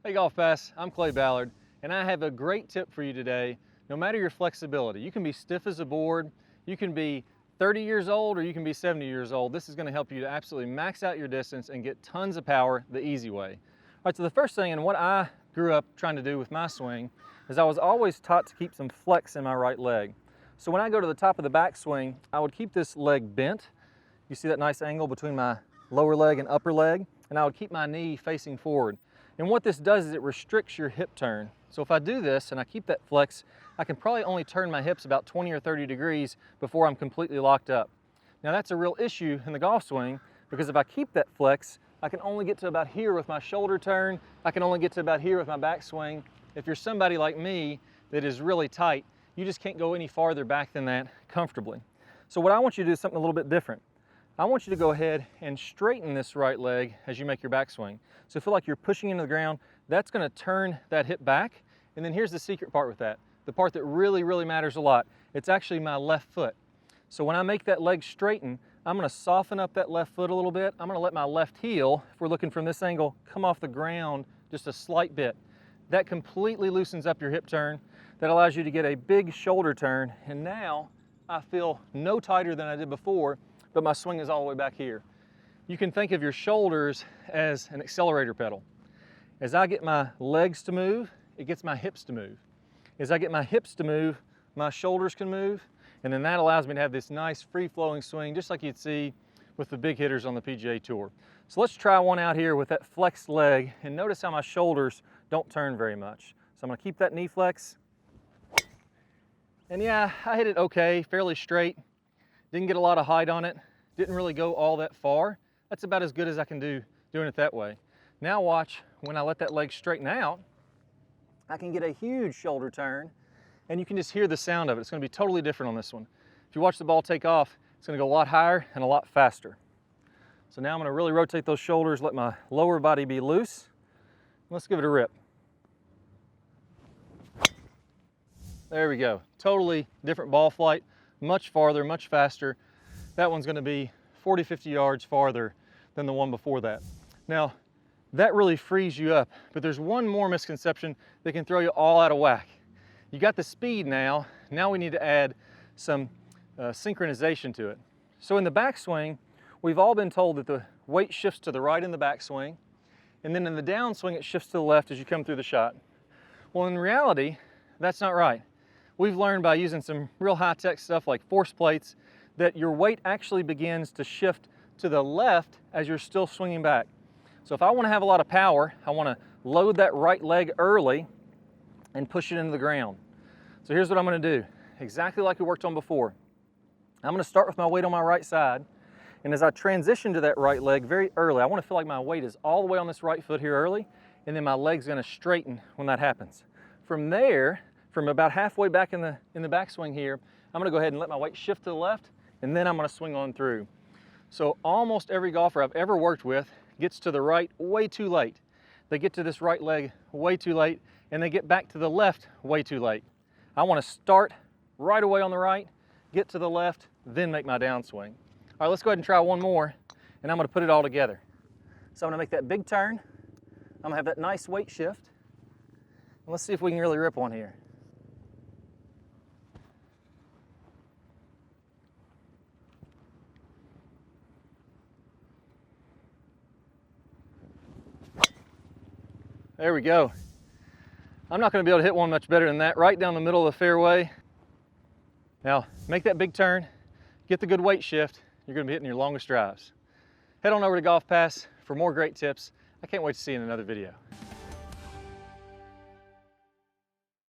Hey GolfPass, I'm Ballard, and I have a great tip for you today. No matter your flexibility, you can be stiff as a board, you can be 30 years old, or you can be 70 years old. This is going to help you to absolutely max out your distance and get tons of power the easy way. All right, so the first thing, and what I grew up trying to do with my swing, is I was always taught to keep some flex in my right leg. So when I go to the top of the backswing, I would keep this leg bent. You see that nice angle between my lower leg and upper leg? And I would keep my knee facing forward. And what this does is it restricts your hip turn. So if I do this and I keep that flex, I can probably only turn my hips about 20 or 30 degrees before I'm completely locked up. Now that's a real issue in the golf swing, because if I keep that flex, I can only get to about here with my shoulder turn. I can only get to about here with my backswing. If you're somebody like me that is really tight, you just can't go any farther back than that comfortably. So what I want you to do is something a little bit different. I want you to go ahead and straighten this right leg as you make your backswing. So feel like you're pushing into the ground. That's going to turn that hip back. And then here's the secret part with that. The part that really, really matters a lot. It's actually my left foot. So when I make that leg straighten, I'm going to soften up that left foot a little bit. I'm going to let my left heel, if we're looking from this angle, come off the ground just a slight bit. That completely loosens up your hip turn. That allows you to get a big shoulder turn. And now I feel no tighter than I did before, but my swing is all the way back here. You can think of your shoulders as an accelerator pedal. As I get my legs to move, it gets my hips to move. As I get my hips to move, my shoulders can move, and then that allows me to have this nice free-flowing swing, just like you'd see with the big hitters on the PGA Tour. So let's try one out here with that flexed leg, and notice how my shoulders don't turn very much. So I'm gonna keep that knee flex. And yeah, I hit it okay, fairly straight. Didn't get a lot of height on it. Didn't really go all that far. That's about as good as I can do doing it that way. Now watch, when I let that leg straighten out, I can get a huge shoulder turn, and you can just hear the sound of it. It's going to be totally different on this one. If you watch the ball take off, it's going to go a lot higher and a lot faster. So now I'm going to really rotate those shoulders, let my lower body be loose. Let's give it a rip. There we go. Totally different ball flight. Much farther, much faster. That one's going to be 40, 50 yards farther than the one before that. Now, that really frees you up, but there's one more misconception that can throw you all out of whack. You got the speed now we need to add some synchronization to it. So in the backswing, we've all been told that the weight shifts to the right in the backswing, and then in the downswing it shifts to the left as you come through the shot. Well, in reality, that's not right. We've learned by using some real high-tech stuff like force plates that your weight actually begins to shift to the left as you're still swinging back. So if I want to have a lot of power, I want to load that right leg early and push it into the ground. So here's what I'm going to do, exactly like we worked on before. I'm going to start with my weight on my right side, and as I transition to that right leg very early, I want to feel like my weight is all the way on this right foot here early, and then my leg's going to straighten when that happens. From there, from about halfway back in the backswing here, I'm going to go ahead and let my weight shift to the left, and then I'm going to swing on through. So almost every golfer I've ever worked with gets to the right way too late. They get to this right leg way too late, and they get back to the left way too late. I want to start right away on the right, get to the left, then make my downswing. All right, let's go ahead and try one more, and I'm going to put it all together. So I'm going to make that big turn. I'm going to have that nice weight shift. And let's see if we can really rip one here. There we go. I'm not going to be able to hit one much better than that, right down the middle of the fairway. Now, make that big turn, get the good weight shift, you're going to be hitting your longest drives. Head on over to GolfPass for more great tips. I can't wait to see you in another video.